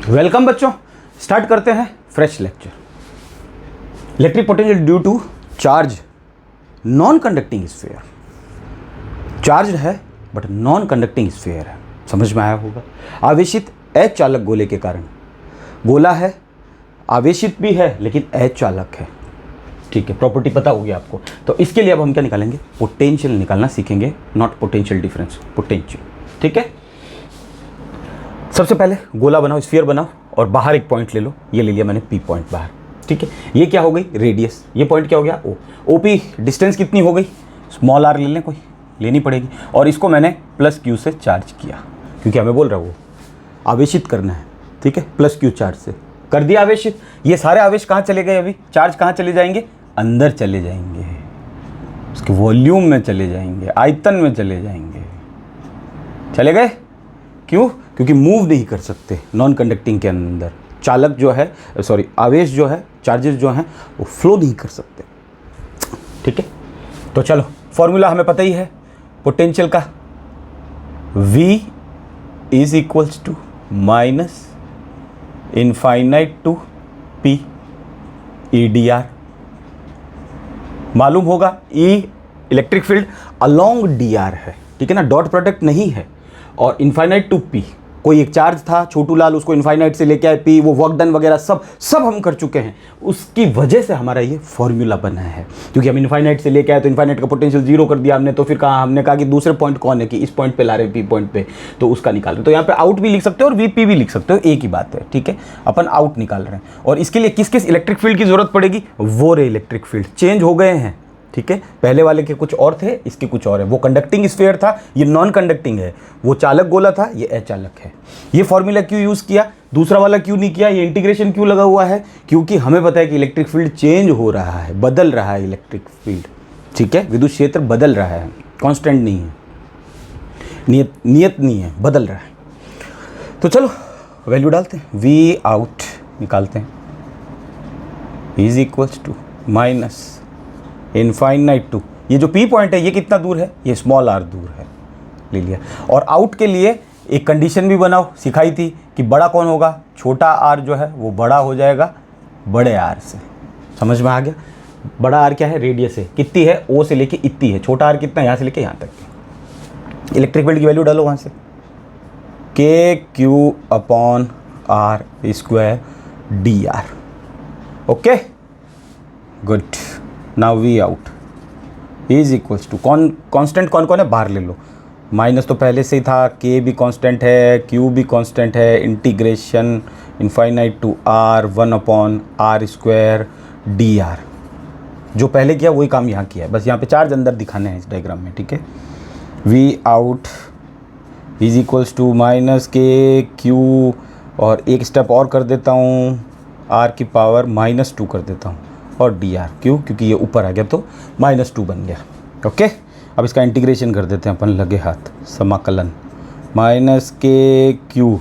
Welcome बच्चों, start करते हैं fresh lecture. Electric potential due to charge non conducting sphere. Charge है but non conducting sphere है, समझ में आया होगा। आवेशित अचालक गोले के कारण, गोला है आवेशित भी है लेकिन अचालक है, ठीक है। प्रॉपर्टी पता होगी आपको। तो इसके लिए अब हम क्या निकालेंगे, पोटेंशियल निकालना सीखेंगे, नॉट पोटेंशियल डिफरेंस, पोटेंशियल, ठीक है। सबसे पहले गोला बनाओ, स्फीयर बनाओ और बाहर एक पॉइंट ले लो। ये ले लिया मैंने पी पॉइंट बाहर, ठीक है। ये क्या हो गई, रेडियस। ये पॉइंट क्या हो गया, ओ। ओपी डिस्टेंस कितनी हो गई, स्मॉल आर ले लें, कोई लेनी पड़ेगी। और इसको मैंने प्लस क्यू से चार्ज किया क्योंकि हमें बोल रहा है वो आवेशित करना है, ठीक है। प्लस क्यू चार्ज से कर दिया आवेशित। ये सारे आवेश कहाँ चले गए, अभी चार्ज कहाँ चले जाएंगे, अंदर चले जाएंगे, उसके वॉल्यूम में चले जाएंगे, आयतन में चले जाएंगे। चले गए, क्यों, क्योंकि मूव नहीं कर सकते नॉन कंडक्टिंग के अंदर। चालक जो है, सॉरी आवेश जो है, चार्जेस जो हैं वो फ्लो नहीं कर सकते, ठीक है। तो चलो फॉर्मूला हमें पता ही है पोटेंशियल का, V is equals to minus infinite to P EDR। मालूम होगा E electric field along DR है, ठीक है ना, डॉट प्रोडक्ट नहीं है। और इनफाइनाइट टू P, कोई एक चार्ज था छोटू लाल, उसको इनफाइनाइट से लेके आए P, वो वर्क डन वगैरह सब हम कर चुके हैं। उसकी वजह से हमारा ये फॉर्मूला बना है, क्योंकि हम इनफाइनाइट से लेके आए तो इनफाइनाइट का पोटेंशियल जीरो कर दिया हमने। तो फिर कहा, हमने कहा कि दूसरे पॉइंट कौन है, कि इस पॉइंट पे ला रहे P पॉइंट पे, तो उसका निकाल रहे। तो यहाँ पे आउट भी लिख सकते हो और VP भी लिख सकते हो, एक ही बात है, ठीक है। अपन आउट निकाल रहे हैं और इसके लिए किस किस इलेक्ट्रिक फील्ड की जरूरत पड़ेगी, वो रे इलेक्ट्रिक फील्ड चेंज हो गए हैं, ठीक है। पहले वाले के कुछ और थे, इसके कुछ और है। वो कंडक्टिंग स्फीयर था, ये नॉन कंडक्टिंग है। वो चालक गोला था, ये अचालक है। ये फॉर्मूला क्यों यूज किया, दूसरा वाला क्यों नहीं किया, ये इंटीग्रेशन क्यों लगा हुआ है, क्योंकि हमें पता है कि इलेक्ट्रिक फील्ड चेंज हो रहा है, बदल रहा है इलेक्ट्रिक फील्ड, ठीक है। विद्युत क्षेत्र बदल रहा है, कांस्टेंट नहीं है, नियत नहीं है, बदल रहा है। तो चलो वैल्यू डालते हैं, V आउट निकालते हैं, is equals to minus infinite to, ये जो P पॉइंट है ये कितना दूर है, ये स्मॉल r दूर है, ले लिया। और आउट के लिए एक कंडीशन भी बनाओ, सिखाई थी कि बड़ा कौन होगा, छोटा r जो है वो बड़ा हो जाएगा बड़े r से। समझ में आ गया। बड़ा r क्या है, रेडियस है, कितनी है, O से लेके इतनी है। छोटा r कितना है, यहाँ से लेके यहाँ तक। इलेक्ट्रिक फील्ड की वैल्यू डालो वहाँ से, KQ अपॉन R square DR। Okay good. Now V out is equals to, constant कौन कौन है बाहर ले लो। माइनस तो पहले से ही था, K भी कांस्टेंट है, Q भी कांस्टेंट है, integration infinite to R 1 upon R square DR। जो पहले किया वही काम यहाँ किया है, बस यहाँ पे चार्ज अंदर दिखाने हैं इस डायग्राम में, ठीक है। V out is equals to minus KQ, और एक स्टेप और कर देता हूँ, R की पावर -2 कर देता हूँ, और DR। क्यों, क्योंकि ये ऊपर आ गया तो -2 बन गया। ओके, अब इसका इंटीग्रेशन कर देते हैं अपन, लगे हाथ, समाकलन माइनस KQ।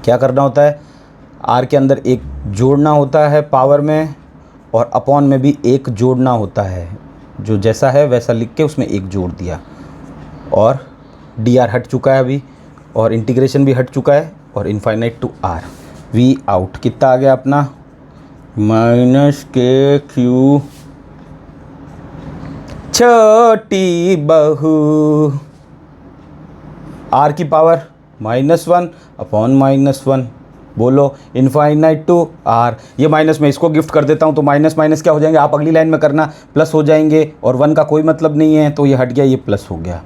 क्या करना होता है, R के अंदर एक जोड़ना होता है पावर में, और अपॉन में भी एक जोड़ना होता है। जो जैसा है वैसा लिख के उसमें एक जोड़ दिया, और DR हट चुका है अभी, और इंटीग्रेशन भी हट चुका है, और infinite to R। V out कितना आ गया अपना, माइनस KQ छोटी बहू, R की पावर -1 अपॉन -1। बोलो इनफाइनाइट टू R। ये माइनस में इसको गिफ्ट कर देता हूँ तो माइनस माइनस क्या हो जाएंगे, आप अगली लाइन में करना, प्लस हो जाएंगे, और 1 का कोई मतलब नहीं है तो ये हट गया, ये प्लस हो गया।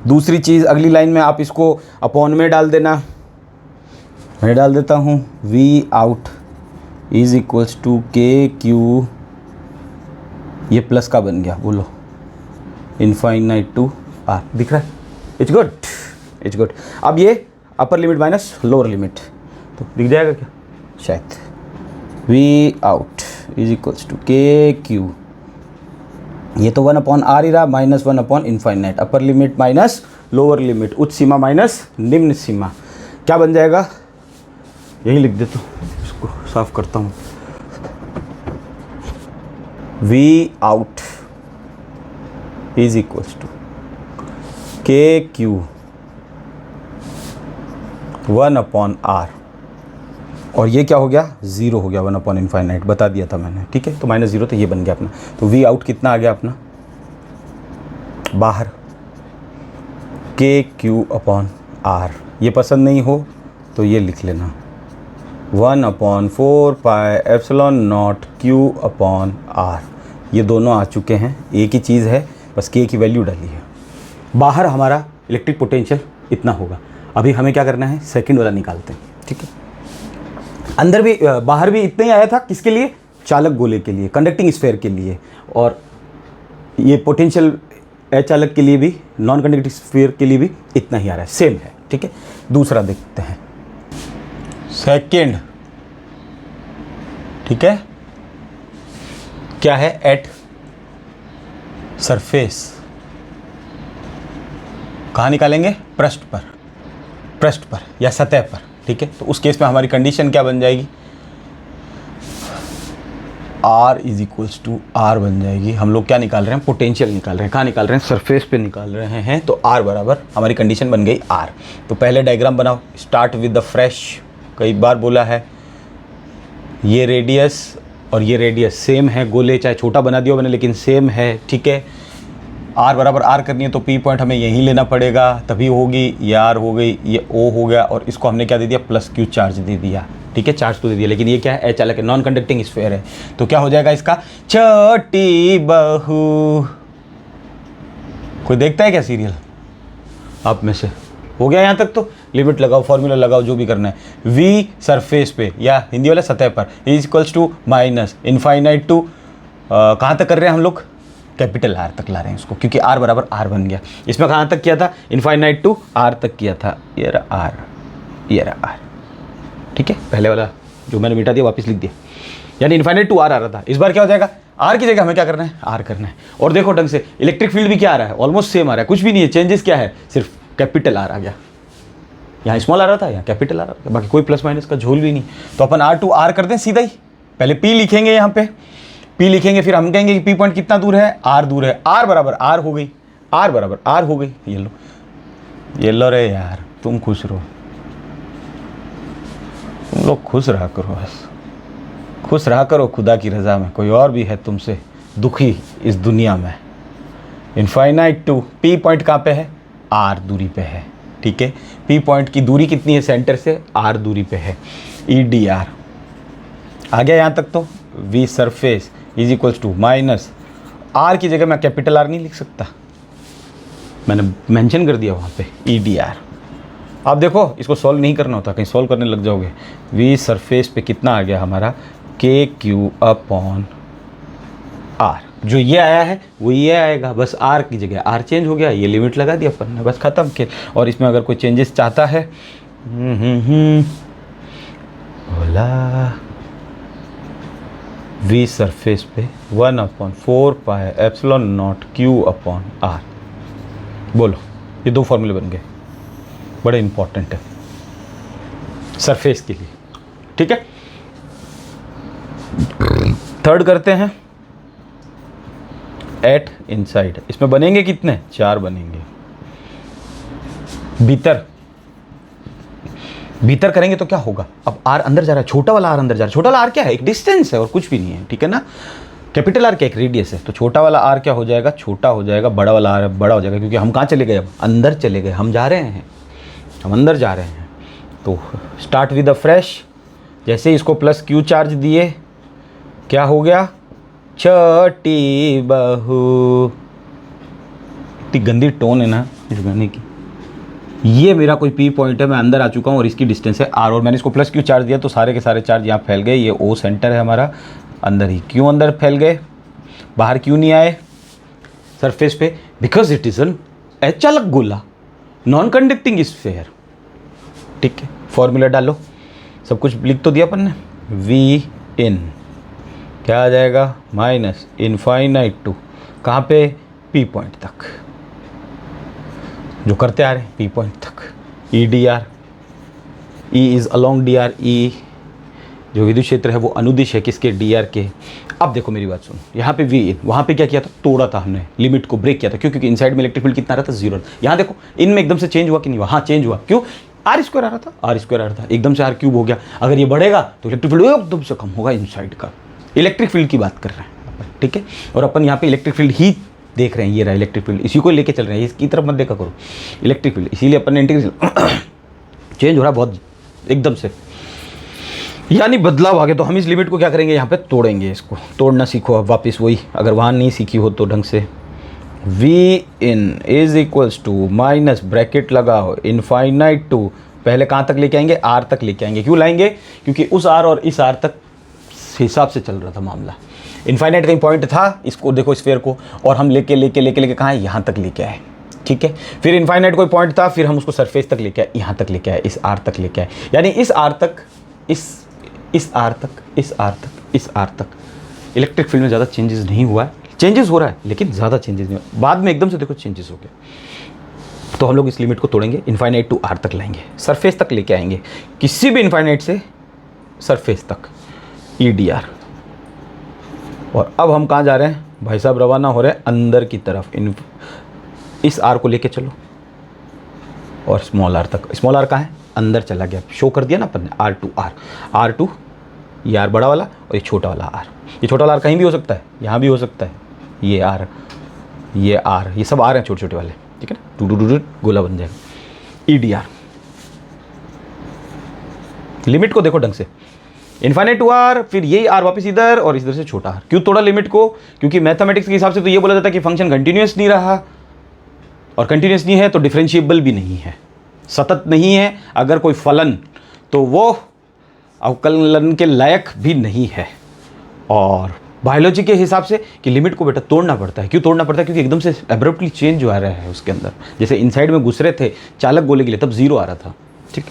दूसरी चीज़, अगली लाइन में आप इसको अपॉन में डाल देना, मैं डाल देता हूँ, V out is equals to KQ, ये प्लस का बन गया, बोलो इनफाइनाइट टू R। दिख रहा है, इट्स गुड, इट्स गुड। अब ये upper limit minus lower limit, तो दिख जाएगा क्या शायद। V out is equals to KQ, ये तो 1 अपॉन R ही रहा, -1 upon infinite, upper limit minus lower limit, उच्च सीमा माइनस निम्न सीमा। क्या बन जाएगा, यही लिख देता हूँ, इसको साफ करता हूँ। V out is equals to KQ 1 upon R और ये क्या हो गया, 0 हो गया, 1/इनफाइनाइट, बता दिया था मैंने, ठीक है। तो -0 तो ये बन गया अपना। तो वी आउट कितना आ गया अपना बाहर, KQ/R। ये पसंद नहीं हो तो ये लिख लेना 1/4πε0 Q/R। ये दोनों आ चुके हैं, एक ही चीज़ है, बस K की वैल्यू डाली है। बाहर हमारा इलेक्ट्रिक पोटेंशियल इतना होगा। अभी हमें क्या करना है, सेकंड वाला निकालते हैं, ठीक है। अंदर भी बाहर भी इतना ही आया था, किसके लिए, चालक गोले के लिए, कंडक्टिंग स्फेयर के लिए। और ये पोटेंशियल अचालक के लिए भी, नॉन कंडक्टिंग स्फीयर के लिए भी इतना ही आ रहा है, सेम है, ठीक है। दूसरा देखते हैं, सेकंड, ठीक है, क्या है, एट सरफेस। कहाँ निकालेंगे, पृष्ठ पर, पृष्ठ पर या सतह पर, ठीक है। तो उस केस में हमारी कंडीशन क्या बन जाएगी, R = R बन जाएगी। हम लोग क्या निकाल रहे हैं, पोटेंशियल निकाल रहे हैं। कहाँ निकाल रहे हैं, सरफेस पे निकाल रहे हैं। तो R बराबर हमारी कंडीशन बन गई R। तो पहले डायग्राम बनाओ, स्टार्ट विद द फ्रेश। कई बार बोला है, ये रेडियस और ये रेडियस सेम है, गोले चाहे छोटा बना दिया मैंने लेकिन सेम है, ठीक है। R बराबर R करनी है तो P पॉइंट हमें यहीं लेना पड़ेगा, तभी होगी। ये R हो गई, ये O हो गया, और इसको हमने क्या दे दिया, +Q चार्ज दे दिया, ठीक है। चार्ज तो दे दिया, लेकिन ये क्या है, अचालक है, नॉन कंडक्टिंग स्फीयर है। तो क्या हो जाएगा इसका, छोटी बहू। कोई देखता है क्या सीरियल आप में से, हो गया यहाँ तक। तो लिमिट लगाओ, फॉर्मूला लगाओ, जो भी करना है। V सरफेस पे या हिंदी वाला सतह पर =-इनफाइनाइट टू कहाँ तक कर रहे हैं हम लोग, कैपिटल R तक ला रहे हैं इसको, क्योंकि R बराबर R बन गया। इसमें कहाँ तक किया था, इनफाइनाइट टू R तक किया था। ये रहा R, ये रहा R, ठीक है। पहले वाला जो मैंने मिटा दिया वापस लिख दिया, यानी इनफाइनाइट टू R आ रहा था। इस बार क्या हो जाएगा, R की जगह हमें क्या करना है, R करना है। और देखो ढंग से, इलेक्ट्रिक फील्ड भी क्या आ रहा है, ऑलमोस्ट सेम आ रहा है, कुछ भी नहीं है, चेंजेस क्या है, सिर्फ कैपिटल R आ गया। यहाँ स्मॉल आ रहा था, यहाँ कैपिटल आ रहा था, बाकी कोई प्लस माइनस का झोल भी नहीं। तो अपन R to R कर दें सीधा ही। पहले P लिखेंगे, यहाँ पे P लिखेंगे, फिर हम कहेंगे कि P पॉइंट कितना दूर है, R दूर है। R बराबर R हो गई, R बराबर R हो गई। ये लो रे यार, तुम खुश रहो, तुम लोग खुश रहा करो, बस खुश रहा करो खुदा की रज़ा में। कोई और भी है तुमसे दुखी इस दुनिया में। इनफाइनाइट टू P पॉइंट कहाँ पे है, R दूरी पे है, ठीक है। P पॉइंट की दूरी कितनी है सेंटर से, R दूरी पे है, EDR आ गया यहाँ तक। तो V सरफेस =- R की जगह मैं कैपिटल R नहीं लिख सकता, मैंने मेंशन कर दिया वहाँ पे EDR। आप देखो, इसको सॉल्व नहीं करना होता, कहीं सॉल्व करने लग जाओगे। V सरफेस पे कितना आ गया हमारा, KQ/R। जो ये आया है वो ये आएगा, बस R की जगह R चेंज हो गया, ये लिमिट लगा दिया अपन ने, बस ख़त्म खेल। और इसमें अगर कोई चेंजेस चाहता है, बोला V सरफेस पे 1/4πε0 Q/R। बोलो, ये दो फॉर्मूले बन गए, बड़े इंपॉर्टेंट है सरफेस के लिए, ठीक है। थर्ड करते हैं, एट इनसाइड। इसमें बनेंगे कितने, 4 बनेंगे। भीतर, भीतर करेंगे तो क्या होगा, अब R अंदर जा रहा है, छोटा वाला R अंदर जा रहा है। छोटा वाला R क्या है, एक डिस्टेंस है और कुछ भी नहीं है, ठीक है ना। कैपिटल R क्या, एक रेडियस है। तो छोटा वाला R क्या हो जाएगा, छोटा हो जाएगा, बड़ा वाला R बड़ा हो जाएगा, क्योंकि हम कहाँ चले गए, अब अंदर चले गए, हम जा रहे हैं, हम अंदर जा रहे हैं। तो स्टार्ट विद द फ्रेश, जैसे इसको +Q चार्ज दिए, क्या हो गया, छोटी बहू। इतनी गंदी टोन है ना इस गाने की। ये मेरा कोई P पॉइंट है, मैं अंदर आ चुका हूँ और इसकी डिस्टेंस है R, और मैंने इसको +Q चार्ज दिया तो सारे के सारे चार्ज यहाँ फैल गए। ये O सेंटर है हमारा, अंदर ही। क्यों अंदर फैल गए, बाहर क्यों नहीं आए सरफेस पे, बिकॉज इट इज़ एन अचालक गोला, नॉन कंडक्टिंग स्फीयर, ठीक है। फॉर्मूला डालो, सब कुछ लिख तो दिया अपन ने। V in क्या आ जाएगा, -इनफाइनाइट टू कहाँ पे, P पॉइंट तक, जो करते आ रहे हैं P पॉइंट तक। EDR, E is along DR, E जो विद्युत क्षेत्र है वो अनुदिश है किसके, DR के। अब देखो मेरी बात सुनो, यहाँ पे V in, वहाँ पे क्या किया था, तोड़ा था हमने, लिमिट को ब्रेक किया था। क्यों, क्योंकि इनसाइड में इलेक्ट्रिक फील्ड कितना रहा था, 0। यहाँ देखो इन में एकदम से चेंज हुआ कि नहीं हुआ, हाँ चेंज हुआ। क्यों, आर स्क्वायर आ रहा था, आर स्क्वायर आ रहा था, एकदम से आर क्यूब हो गया। अगर ये बढ़ेगा तो इलेक्ट्रिक फील्ड एकदम से कम होगा इनसाइड का। इलेक्ट्रिक फील्ड की बात कर रहे हैं अपन, ठीक है। और अपन यहाँ पे इलेक्ट्रिक फील्ड ही देख रहे हैं, ये रहा इलेक्ट्रिक फील्ड, इसी को लेके चल रहे हैं, इसकी तरफ मत देखा करो इलेक्ट्रिक फील्ड। इसीलिए अपन ने इंटीग्रेशन चेंज हो रहा है बहुत एकदम से, यानी बदलाव आ गया। तो हम इस लिमिट को क्या करेंगे, यहाँ पे तोड़ेंगे, इसको तोड़ना सीखो अब वापस वही, अगर वहाँ नहीं सीखी हो तो ढंग से। V in is equals to minus bracket लगाओ इनफाइनाइट टू, पहले कहाँ तक लेके आएंगे, आर तक लेके आएंगे। क्यों लाएंगे, क्योंकि उस आर और इस आर तक हिसाब से चल रहा था मामला। इनफाइनाइट कहीं पॉइंट था, इसको देखो स्फीयर को, और हम लेके कहाँ है, यहाँ तक लेके आए, ठीक है। फिर इनफाइनाइट कोई पॉइंट था, फिर हम उसको सरफेस तक लेके आए, यहाँ तक लेके आए, इस आर तक लेके आए, यानी इस आर तक, इस आर तक, इस आर तक, इस आर तक। इलेक्ट्रिक फील्ड में ज़्यादा चेंजेस नहीं हुआ है, चेंजेस हो रहा है लेकिन ज़्यादा चेंजेस नहीं हुआ, बाद में एकदम से देखो चेंजेस हो गए। तो हम लोग इस लिमिट को तोड़ेंगे, इनफाइनाइट टू आर तक लाएंगे, सरफेस तक लेके आएंगे, किसी भी इनफाइनाइट से सरफेस तक, ई डी आर। और अब हम कहाँ जा रहे हैं भाई साहब, रवाना हो रहे हैं अंदर की तरफ। इस आर को लेके चलो और स्मॉल आर तक, स्मॉल आर कहाँ है, अंदर चला गया, शो कर दिया ना अपन ने, R to R, R to, ये आर बड़ा वाला और ये छोटा वाला आर। ये छोटा वाला आर कहीं भी हो सकता है, यहाँ भी हो सकता है, ये आर, ये आर, ये सब आर हैं छोटे छोटे वाले, ठीक है ना, टू टू टू गोला बन जाएगा। ई डी आर, लिमिट को देखो ढंग से, इनफाइनाइट टू आर, फिर यही आर वापस इधर और इधर से छोटा आर। क्यों तोड़ा लिमिट को, क्योंकि मैथमेटिक्स के हिसाब से तो ये बोला जाता है कि फंक्शन कंटिन्यूस नहीं रहा, और कंटिन्यूस नहीं है तो डिफरेंशिएबल भी नहीं है, सतत नहीं है। अगर कोई फलन तो वो अवकलन के लायक भी नहीं है। और बायोलॉजी के हिसाब से कि लिमिट को बेटा तोड़ना पड़ता है। क्यों तोड़ना पड़ता है, क्योंकि एकदम से एब्रप्टली चेंज जो आ रहा है उसके अंदर, जैसे इनसाइड में घुस रहे थे चालक गोले के लिए तब जीरो आ रहा था, ठीक,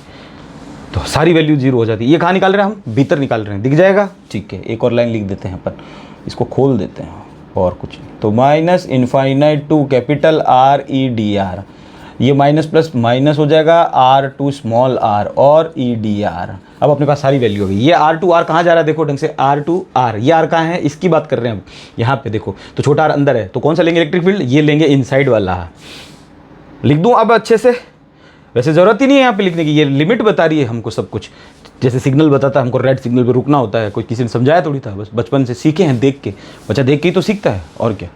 तो सारी वैल्यू जीरो हो जाती है। ये कहाँ निकाल रहे हैं हम, भीतर निकाल रहे हैं, दिख जाएगा, ठीक है। एक और लाइन लिख देते हैं अपन, इसको खोल देते हैं और कुछ, तो minus infinite to capital R E D R, ये माइनस प्लस माइनस हो जाएगा, आर टू स्मॉल आर और ई डी आर। अब अपने पास सारी वैल्यू हो गई। ये आर टू आर कहाँ जा रहा है, देखो ढंग से, आर टू आर, ये आर कहाँ है, इसकी बात कर रहे हैं अब, यहाँ पे देखो, तो छोटा आर अंदर है, तो कौन सा लेंगे इलेक्ट्रिक फील्ड, ये लेंगे इनसाइड वाला। लिख दूँ अब अच्छे से, वैसे ज़रूरत ही नहीं है यहाँ पे लिखने की, ये लिमिट बता रही है हमको सब कुछ। जैसे सिग्नल बताता है हमको, रेड सिग्नल पे रुकना होता है, कोई किसी ने समझाया थोड़ी था, बस बचपन से सीखे हैं देख के, बच्चा देख के ही तो सीखता है, और क्या,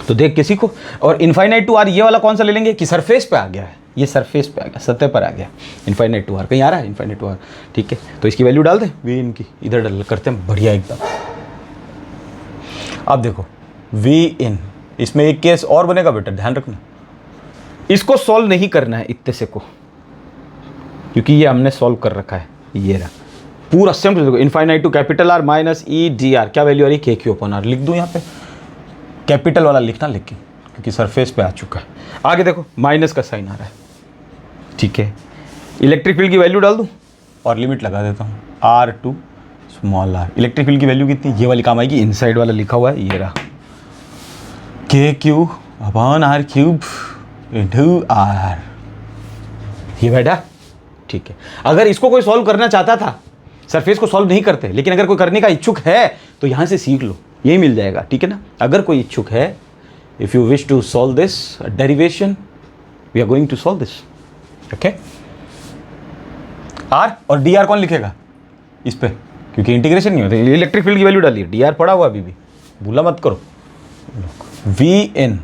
तो देख के सीखो। और इनफाइनाइट टू आर ये वाला कौन सा ले लेंगे कि सरफेस पे आ गया है, ये सरफेस पे आ गया, सतह पर आ गया इनफाइनाइट टू आर, कहीं आ रहा है इनफाइनाइट टू आर, ठीक है। तो इसकी वैल्यू डाल दें, वी इनकी इधर डाल करते हैं, बढ़िया एकदम। अब देखो वी इन, इसमें एक केस और बनेगा बेटा, ध्यान रखना, इसको सॉल्व नहीं करना है इतने से को, क्योंकि ये हमने सॉल्व कर रखा है। ये रहा पूरा सिंपल, देखो infinite to capital R minus E D R, क्या वैल्यू आ रही है, के क्यू अपन आर। लिख दूँ यहाँ पे, कैपिटल वाला लिखना लेकिन, क्योंकि सरफेस पे आ चुका है। आगे देखो माइनस का साइन आ रहा है, ठीक है। इलेक्ट्रिक फील्ड की वैल्यू डाल दूँ और लिमिट लगा देता हूँ, R to small R. Electric field की वैल्यू कितनी, ये वाली काम आएगी, इनसाइड वाला लिखा हुआ है, ये रहा, K Q upon R cube into R, ये बैठा, ठीक है। अगर इसको कोई सॉल्व करना चाहता था, सरफेस को सॉल्व नहीं करते, लेकिन अगर कोई करने का इच्छुक है तो यहाँ से सीख लो, यही मिल जाएगा, ठीक है ना। अगर कोई इच्छुक है, if you wish to solve this derivation, we are going to solve this, okay. R और डी आर कौन लिखेगा इस पे, क्योंकि इंटीग्रेशन नहीं होता। इलेक्ट्रिक फील्ड की वैल्यू डालिए, डी आर पड़ा हुआ अभी भी, भूला मत करो। V in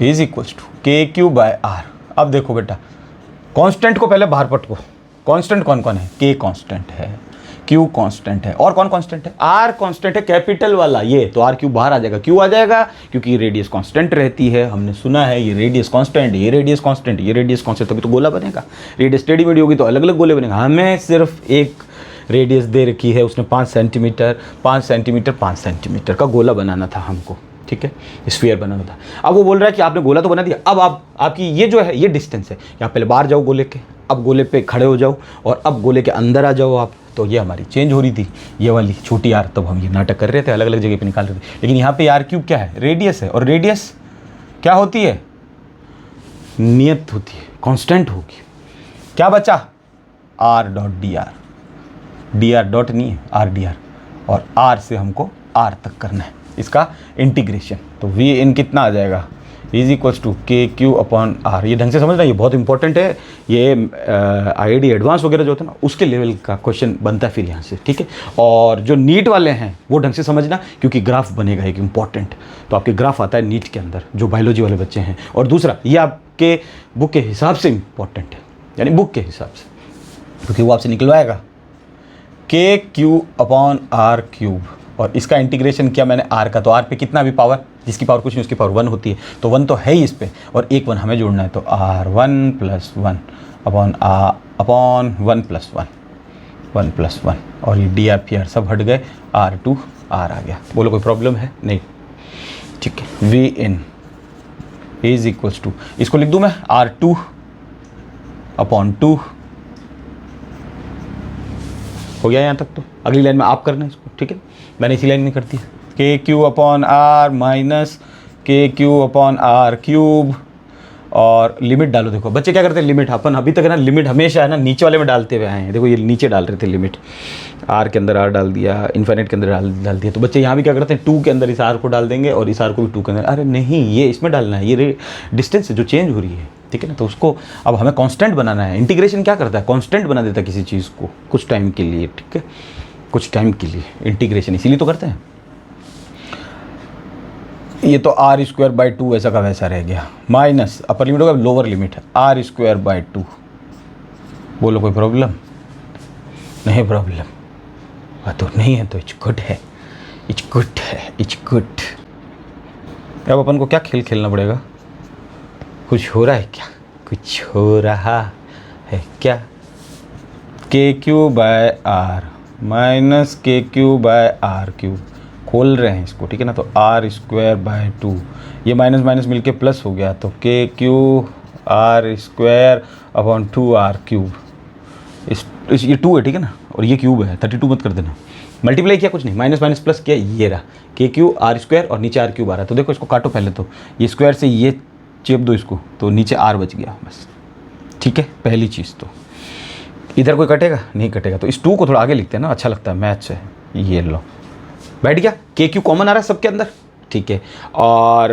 is equals to K Q by R. अब देखो बेटा, कांस्टेंट को पहले बाहर पटको, कांस्टेंट कौन कौन है, के कांस्टेंट है, क्यू कांस्टेंट है, और कौन कांस्टेंट है, आर कांस्टेंट है, कैपिटल वाला ये, तो आर क्यू बाहर आ जाएगा। क्यों आ जाएगा, क्योंकि रेडियस कांस्टेंट रहती है, हमने सुना है ये रेडियस कांस्टेंट, ये रेडियस कांस्टेंट, ये रेडियस कांस्टेंट, तभी तो गोला बनेगा। रेडियस टेढ़ी मेढ़ी होगी तो अलग अलग गोले बनेगा। हमें सिर्फ एक रेडियस दे रखी है, उसने 5 सेंटीमीटर 5 सेंटीमीटर 5 सेंटीमीटर का गोला बनाना था हमको, ठीक है, स्फीयर बनाना था। अब वो बोल रहा है कि आपने गोला तो बना दिया, अब आपकी ये जो है ये डिस्टेंस है, यहाँ पहले बाहर जाओ गोले के, अब गोले पे खड़े हो जाओ और अब गोले के अंदर आ जाओ आप। तो ये हमारी चेंज हो रही थी, ये वाली छोटी आर, तब हम ये नाटक कर रहे थे, अलग अलग जगह पे निकाल रहे थे, लेकिन यहाँ पे आर क्यूब क्या है, रेडियस है, और रेडियस क्या होती है, नियत होती है, कांस्टेंट होगी। क्या बचा, R dot D R, D R dot नहीं है, आर डी आर, और आर से हमको आर तक करना है इसका इंटीग्रेशन। तो वी इन कितना आ जाएगा, is equals to K Q upon are. ये ढंग से समझना, ये बहुत इंपॉर्टेंट है। ये IIT एडवांस वगैरह जो होता है ना, उसके लेवल का क्वेश्चन बनता है फिर यहाँ से, ठीक है। और जो नीट वाले हैं वो ढंग से समझना, क्योंकि ग्राफ बनेगा एक इंपॉर्टेंट। तो आपके ग्राफ आता है नीट के अंदर, जो बायोलॉजी वाले बच्चे हैं। और दूसरा, ये आपके बुक के हिसाब से इंपॉर्टेंट है, यानी बुक के हिसाब से, क्योंकि वो आपसे निकलवाएगा के क्यू अपॉन आर क्यूब। और इसका इंटीग्रेशन किया मैंने आर का, तो आर पे कितना भी पावर, जिसकी पावर कुछ नहीं उसकी पावर 1 होती है, तो 1 तो है ही इस पे, और एक 1 हमें जोड़ना है, तो R1 + 1 अपॉन 1 + 1 1 + 1, और ये डी आर पी आर सब हट गए, R2 R आ गया। बोलो कोई प्रॉब्लम है? नहीं, ठीक है। V in is equals to, इसको लिख दूँ मैं R2 अपॉन 2। हो गया यहाँ तक। तो अगली लाइन में आप करना है इसको, ठीक है। मैंने इसी लाइन में कर दिया, के क्यू अपॉन आर माइनस के क्यू अपॉन आर क्यूब, और लिमिट डालो। देखो बच्चे क्या करते हैं, लिमिट, अपन अभी तक है ना लिमिट हमेशा है ना नीचे वाले में डालते हुए आए हैं। देखो ये नीचे डाल रहे थे लिमिट, आर के अंदर आर डाल दिया, इन्फाइनाइट के अंदर डाल दिया। तो बच्चे यहाँ भी क्या करते हैं, 2 के अंदर इस आर को डाल देंगे और इस आर को भी 2 के अंदर। अरे नहीं, ये इसमें डालना है, ये डिस्टेंस जो चेंज हो रही है, ठीक है ना। तो उसको अब हमें कांस्टेंट बनाना है। इंटीग्रेशन क्या करता है, कांस्टेंट बना देता है किसी चीज़ को कुछ टाइम के लिए, ठीक है, कुछ टाइम के लिए इंटीग्रेशन इसीलिए तो करते हैं। ये तो R²/2 वैसा का वैसा रह गया, माइनस अपर लिमिट होगा, लोअर लिमिट है R²/2। बोलो कोई प्रॉब्लम? नहीं प्रॉब्लम, तो नहीं है तो इट्स गुड है, इट्स गुड है, इट्स गुड। अब अपन को क्या खेल खेलना पड़ेगा, कुछ हो रहा है क्या, कुछ हो रहा है क्या। KQ/R माइनस KQ/R3 खोल रहे हैं इसको, ठीक है ना। तो R²/2, ये माइनस माइनस मिलके प्लस हो गया, तो KQ/R² अपॉन 2R3। ये 2 है, ठीक है ना, और ये क्यूब है, 32 मत कर देना। मल्टीप्लाई किया कुछ नहीं, माइनस माइनस प्लस किया, ये रहा KQ/R² और नीचे R³ आ रहा है। तो देखो इसको काटो पहले, तो ये स्क्वायर से ये चेप दो इसको, तो नीचे R बच गया बस, ठीक है। पहली चीज़ तो इधर कोई कटेगा नहीं, कटेगा। तो इस 2 को थोड़ा आगे लिखते हैं ना, अच्छा लगता है, मैच है। ये लो बैठ गया, KQ कॉमन आ रहा है सबके अंदर, ठीक है। और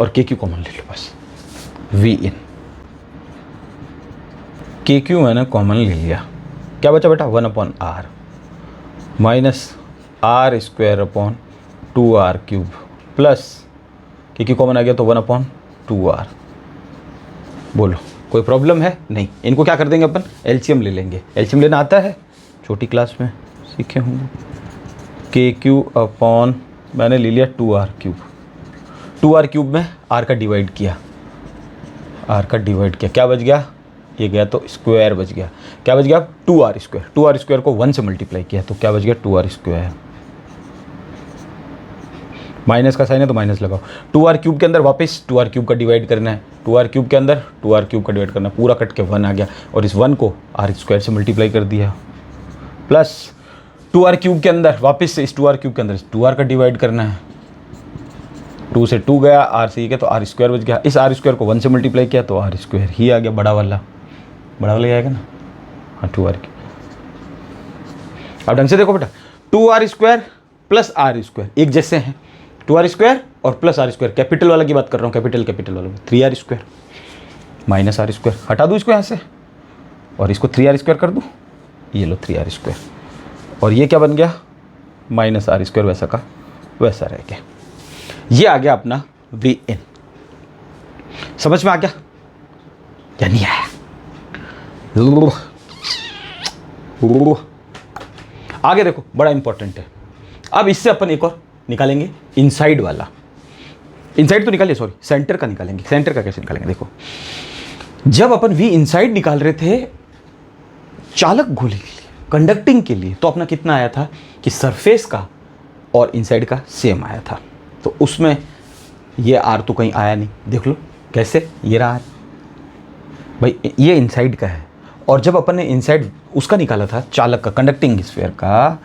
KQ कॉमन ले लो बस, V इन KQ मैंने कॉमन ले लिया, क्या बचा बेटा, 1/R minus R² upon 2R³ plus KQ common आ गया तो 1/2R। बोलो कोई प्रॉब्लम है? नहीं। इनको क्या कर देंगे अपन, एलसीएम ले लेंगे। एलसीएम लेना आता है, छोटी क्लास में सीखे होंगे। KQ अपॉन मैंने ले लिया 2R³, 2R³ में R का डिवाइड किया, R का डिवाइड किया, क्या बच गया, ये गया तो स्क्वायर बच गया। क्या बच गया, 2R², 2R² को 1 से मल्टीप्लाई किया, तो क्या बच गया, 2R²। माइनस का साइन है तो माइनस लगाओ। 2R³ के अंदर वापस 2R³ का डिवाइड करना है, 2R³ के अंदर 2R³ का डिवाइड करना है, पूरा कट के 1 आ गया, और इस 1 को R² से मल्टीप्लाई कर दिया, प्लस 2R³ के अंदर वापस से इस 2R³ के अंदर 2R का डिवाइड करना है, 2 से 2 गया, R से ये गया, तो R² बच गया। इस R² को 1 से मल्टीप्लाई किया तो R² ही आ गया, बड़ा वाला आएगा ना, हाँ 2R। अब ढंग से देखो बेटा, 2R² प्लस R² एक जैसे हैं, 2R² और प्लस R², कैपिटल वाला की बात कर रहा हूँ, कैपिटल वाला, 3R² माइनस R² हटा दूँ इसको यहाँ से, और इसको 3R² कर दूँ, ये लो 3R², और ये क्या बन गया, माइनस R², वैसा का वैसा रह गया। ये आ गया अपना V इन। समझ में आ गया या नहीं आया? आगे देखो, बड़ा इंपॉर्टेंट है। अब इससे अपन एक और निकालेंगे, इनसाइड वाला। इनसाइड तो निकालिए, सॉरी सेंटर का निकालेंगे। सेंटर का कैसे निकालेंगे, देखो जब अपन V इनसाइड निकाल रहे थे चालक गोले के लिए, कंडक्टिंग के लिए, तो अपना कितना आया था कि सरफेस का और इनसाइड का सेम आया था। तो उसमें ये R तो कहीं आया नहीं, देख लो कैसे, ये रहा R भाई, ये इनसाइड का है। और जब अपन ने इनसाइड उसका निकाला था, चालक का, कंडक्टिंग स्फीयर का,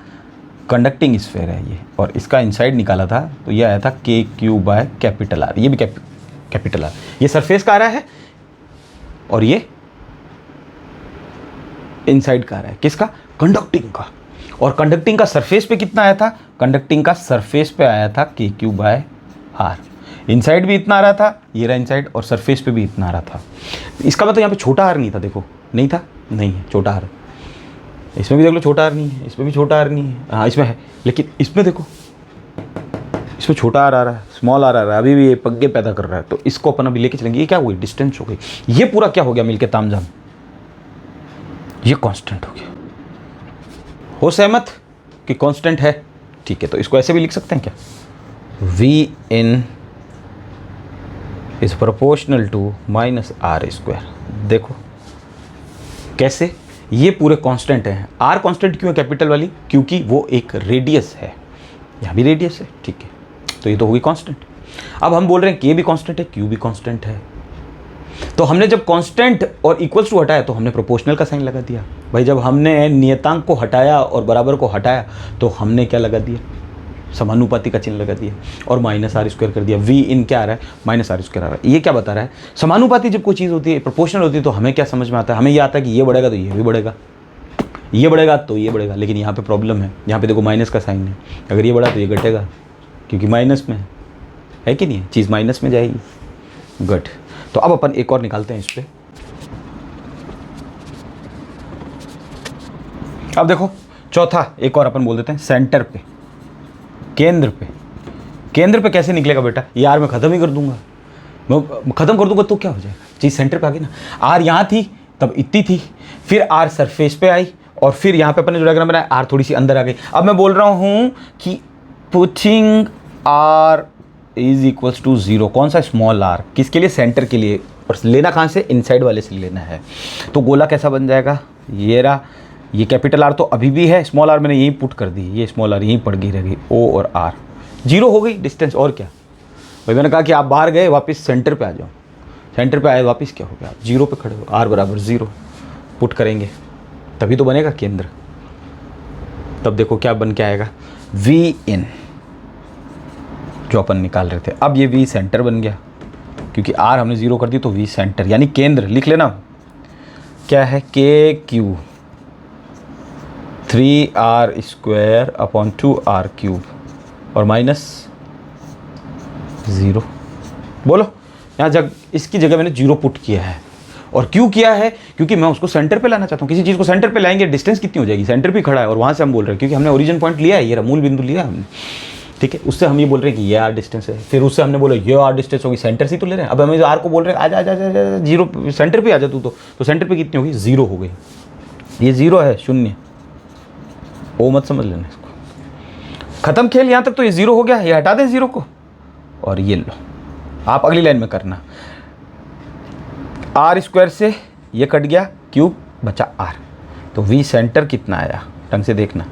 कंडक्टिंग स्फीयर है ये, और इसका इनसाइड निकाला था, तो ये आया था KQ/R, ये भी कैपिटल R। ये सरफेस का आ रहा है और ये इनसाइड का आ रहा है, किसका, कंडक्टिंग का। और कंडक्टिंग का सरफेस पे कितना आया था, कंडक्टिंग का सरफेस पे आया था KQ/R। इनसाइड भी इतना आ रहा था, ये रहा इनसाइड, और सरफेस पे भी इतना आ रहा था। इसका मतलब यहाँ पे छोटा आर नहीं था, देखो नहीं था, नहीं है छोटा आर। इसमें भी देख लो छोटा आर नहीं है, इसमें भी छोटा आर नहीं है, हाँ इसमें है, लेकिन इसमें देखो इसमें छोटा आर आ रहा है, स्मॉल आर आ रहा है, अभी भी ये पग्गे पैदा कर रहा है। तो इसको अपन अभी लेके चलेंगे। ये क्या हुई, डिस्टेंस हो गई। ये पूरा क्या हो गया मिलके तामझाम, ये कांस्टेंट हो गया। हो सहमत कि कांस्टेंट है? ठीक है, तो इसको ऐसे भी लिख सकते हैं क्या, V in is proportional to minus R square. देखो कैसे, ये पूरे कांस्टेंट हैं। आर कांस्टेंट क्यों है कैपिटल वाली, क्योंकि वो एक रेडियस है, यहाँ भी रेडियस है, ठीक है, तो ये तो होगी कांस्टेंट। अब हम बोल रहे हैं के भी कांस्टेंट है, क्यू भी कांस्टेंट है। तो हमने जब कांस्टेंट और इक्वल्स टू हटाया तो हमने प्रोपोर्शनल का साइन लगा दिया। भाई जब हमने नियतांक को हटाया और बराबर को हटाया तो हमने क्या लगा दिया, समानुपाती का चिन्ह लगा दिया और माइनस आर स्क्वायर कर दिया। वी इन क्या आ रहा है, माइनस आर स्क्वायर आ रहा है। ये क्या बता रहा है, समानुपाती जब कोई चीज़ होती है, प्रोपोर्शनल होती है, तो हमें क्या समझ में आता है, हमें ये आता है कि ये बढ़ेगा तो ये भी बढ़ेगा, ये बढ़ेगा तो ये बढ़ेगा। लेकिन यहाँ पे प्रॉब्लम है, यहाँ पे देखो माइनस का साइन है, अगर ये बढ़ा तो ये घटेगा क्योंकि माइनस में है कि नहीं है, चीज़ माइनस में जाएगी, घट। तो अब अपन एक और निकालते हैं इस पर। अब देखो चौथा एक और अपन बोल देते हैं सेंटर पे, केंद्र पे। केंद्र पे कैसे निकलेगा बेटा, ये आर मैं ख़त्म ही कर दूंगा, मैं ख़त्म कर दूंगा तो क्या हो जाएगा, चीज़ सेंटर पे आ गई ना। आर यहाँ थी तब इतनी थी, फिर आर सरफेस पे आई और फिर यहाँ पे अपन ने जो डायग्राम बनाया आर थोड़ी सी अंदर आ गई। अब मैं बोल रहा हूँ कि putting R is equals to 0, कौन सा, स्मॉल आर, किसके लिए, सेंटर के लिए, और लेना कहाँ से, इनसाइड वाले से लेना है। तो गोला कैसा बन जाएगा, ये रहा, ये कैपिटल आर तो अभी भी है, स्मॉल आर मैंने यहीं पुट कर दी, ये स्मॉल आर यहीं पड़ गई रह गई, ओ और आर 0 हो गई डिस्टेंस। और क्या भाई, मैंने कहा कि आप बाहर गए वापस सेंटर पे आ जाओ, सेंटर पे आए वापस क्या हो गया, आप 0 पे खड़े हो, आर बराबर 0 पुट करेंगे तभी तो बनेगा केंद्र। तब देखो क्या बन के आएगा, वी इन जो अपन निकाल रहे थे, अब ये वी सेंटर बन गया क्योंकि आर हमने 0 कर दी, तो वी सेंटर यानी केंद्र लिख लेना क्या है, के Q 3r square upon 2r cube और माइनस 0। बोलो यहाँ इसकी जगह मैंने 0 पुट किया है। और क्यों किया है, क्योंकि मैं उसको सेंटर पे लाना चाहता हूँ। किसी चीज़ को सेंटर पे लाएंगे डिस्टेंस कितनी हो जाएगी, सेंटर पे खड़ा है और वहाँ से हम बोल रहे हैं, क्योंकि हमने ओरिजिन पॉइंट लिया है, ये मूल बिंदु लिया है हमने, ठीक है, उससे हम ये बोल रहे हैं कि ये आर डिस्टेंस है, फिर उससे हमने बोला ये आर डिस्टेंस होगी, सेंटर से तो ले रहे हैं। अब हमें आर को बोल रहे हैं आजा आजा आजा 0 सेंटर पे आ जा तू, तो सेंटर पे कितनी होगी, 0 हो गई। ये 0 है, 0 ओ मत समझ लेना इसको, खत्म खेल। यहाँ तक तो ये 0 हो गया, ये हटा दें 0 को और ये लो, आप अगली लाइन में करना, आर स्क्वायर से ये कट गया, क्यूब बचा आर, तो वी सेंटर कितना आया ढंग से देखना,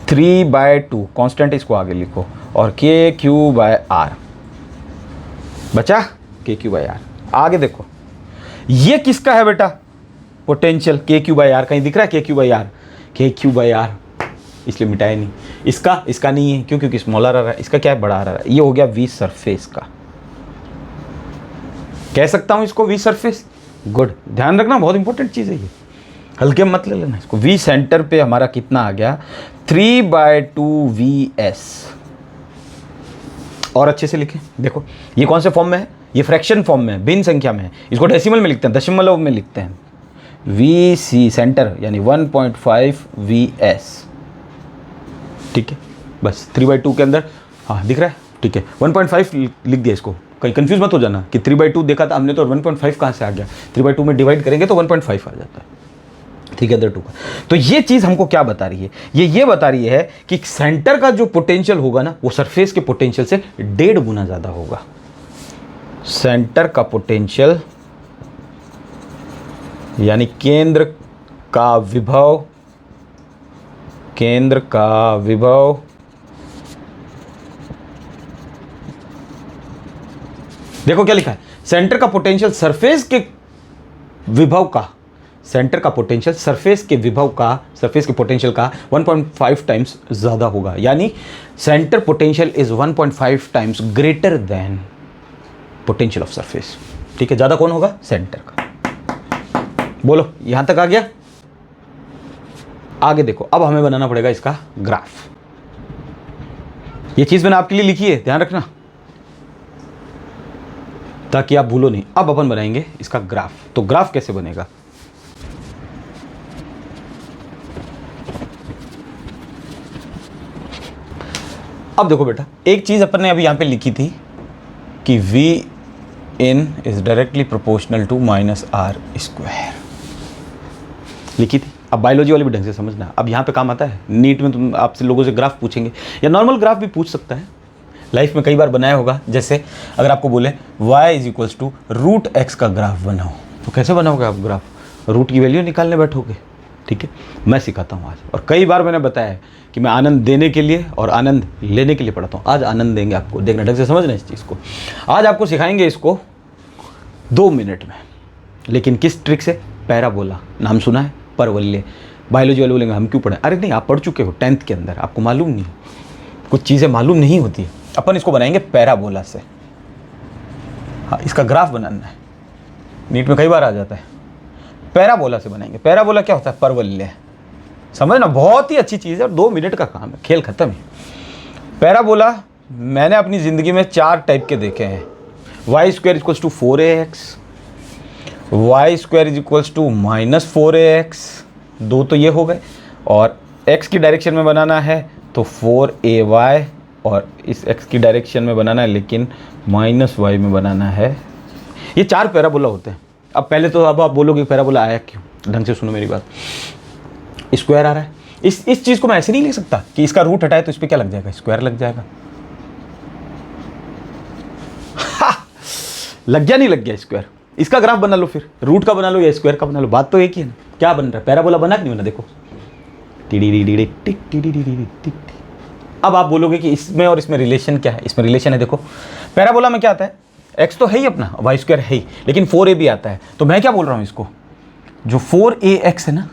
3/2 कांस्टेंट, इसको आगे लिखो, और के क्यू बाय आर बचा, के क्यू बाय आर। आगे देखो ये किसका है बेटा, पोटेंशियल के क्यू बाय आर, कहीं दिख रहा है के क्यू बाय आर, के क्यू बाय आर, इसलिए मिटाया नहीं। इसका नहीं है, क्यों, क्योंकि स्मॉलर आ रहा है, इसका क्या है, बड़ा आ रहा है। ये हो गया वी सरफेस का, कह सकता हूं इसको वी सरफेस, गुड, ध्यान रखना बहुत इंपॉर्टेंट चीज़ है ये, हल्के मत ले लेना इसको। वी सेंटर पे हमारा कितना आ गया, 3/2 VS। और अच्छे से लिखें, देखो ये कौन से फॉर्म में है, ये फ्रैक्शन फॉर्म में है, भिन्न संख्या में है, इसको डेसिमल में लिखते हैं, दशमलव में लिखते हैं। VC सेंटर यानी 1.5 VS, ठीक है, बस 3/2 के अंदर, हाँ दिख रहा है, ठीक है, 1.5 लिख दिया इसको, कहीं कंफ्यूज मत हो जाना कि 3/2 देखा था हमने तो 1.5 कहाँ से आ गया, 3/2 में डिवाइड करेंगे तो 1.5 आ जाता है, ठीक है, 2 का। तो ये चीज़ हमको क्या बता रही है, ये बता रही है कि सेंटर का जो पोटेंशियल होगा ना, वो सरफेस के पोटेंशियल से 1.5 गुना ज़्यादा होगा। सेंटर का पोटेंशियल यानी केंद्र का विभव देखो क्या लिखा है, सेंटर का पोटेंशियल सरफेस के विभव का, सेंटर का पोटेंशियल सरफेस के विभव का, सरफेस के पोटेंशियल का 1.5 टाइम्स ज़्यादा होगा, यानी centre potential is 1.5 times greater than potential of surface, ठीक है, ज़्यादा कौन होगा, सेंटर का। बोलो यहां तक आ गया। आगे देखो, अब हमें बनाना पड़ेगा इसका ग्राफ। ये चीज़ मैंने आपके लिए लिखी है, ध्यान रखना, ताकि आप भूलो नहीं। अब अपन बनाएंगे इसका ग्राफ। तो ग्राफ कैसे बनेगा, अब देखो बेटा, एक चीज अपन ने अभी यहां पे लिखी थी कि v in is directly proportional to -r², लिखी थी। अब बायोलॉजी वाले भी ढंग से समझना, अब यहाँ पे काम आता है। नीट में तुम आपसे लोगों से ग्राफ पूछेंगे या नॉर्मल ग्राफ भी पूछ सकता है, लाइफ में कई बार बनाया होगा। जैसे अगर आपको बोले y = √x का ग्राफ बनाओ, तो कैसे बनाओगे आप ग्राफ, रूट की वैल्यू निकालने बैठोगे। ठीक है, मैं सिखाता हूँ आज। और कई बार मैंने बताया है कि मैं आनंद देने के लिए और आनंद लेने के लिए पढ़ाता हूँ। आज आनंद देंगे आपको, देखना ढंग से समझना इस चीज़ को। आज आपको सिखाएंगे इसको 2 मिनट में, लेकिन किस ट्रिक से, पैराबोला। नाम सुना है, परवलय। बायोलॉजी वाले बोलेंगे हम क्यों पढ़े, अरे नहीं, आप पढ़ चुके हो 10th के अंदर, आपको मालूम नहीं, कुछ चीज़ें मालूम नहीं होती है। अपन इसको बनाएंगे पैराबोला से। हाँ, इसका ग्राफ बनाना है, नीट में कई बार आ जाता है। पैराबोला से बनाएंगे। पैराबोला क्या होता है, परवलय। समझना, बहुत ही अच्छी चीज़ है और 2 मिनट का काम है, खेल खत्म है। पैराबोला मैंने अपनी ज़िंदगी में 4 टाइप के देखे हैं। y² = 4ax, y² = -4ax, 2 तो ये हो गए, और x की डायरेक्शन में बनाना है तो 4ay, और इस x की डायरेक्शन में बनाना है लेकिन -y में बनाना है। ये 4 पैराबोला होते हैं। अब पहले तो अब आप बोलोगे पैराबोला आया क्यों, ढंग से सुनो मेरी बात। स्क्वायर आ रहा है, इस चीज़ को मैं ऐसे नहीं लिख सकता कि इसका रूट हटाए तो इस पर क्या लग जाएगा, स्क्वायर लग जाएगा। लग गया, नहीं लग गया स्क्वायर। इसका ग्राफ बना लो, फिर रूट का बना लो या स्क्वायर का बना लो, बात तो एक ही है ना। क्या बन रहा है, पैराबोला बना कि नहीं बना, देखो। अब आप बोलोगे कि इसमें और इसमें रिलेशन क्या है, इसमें रिलेशन है। देखो पैराबोला में क्या आता है, x तो है ही अपना, y² है ही, लेकिन 4a भी आता है। तो मैं क्या बोल रहा हूँ, इसको जो 4ax है ना,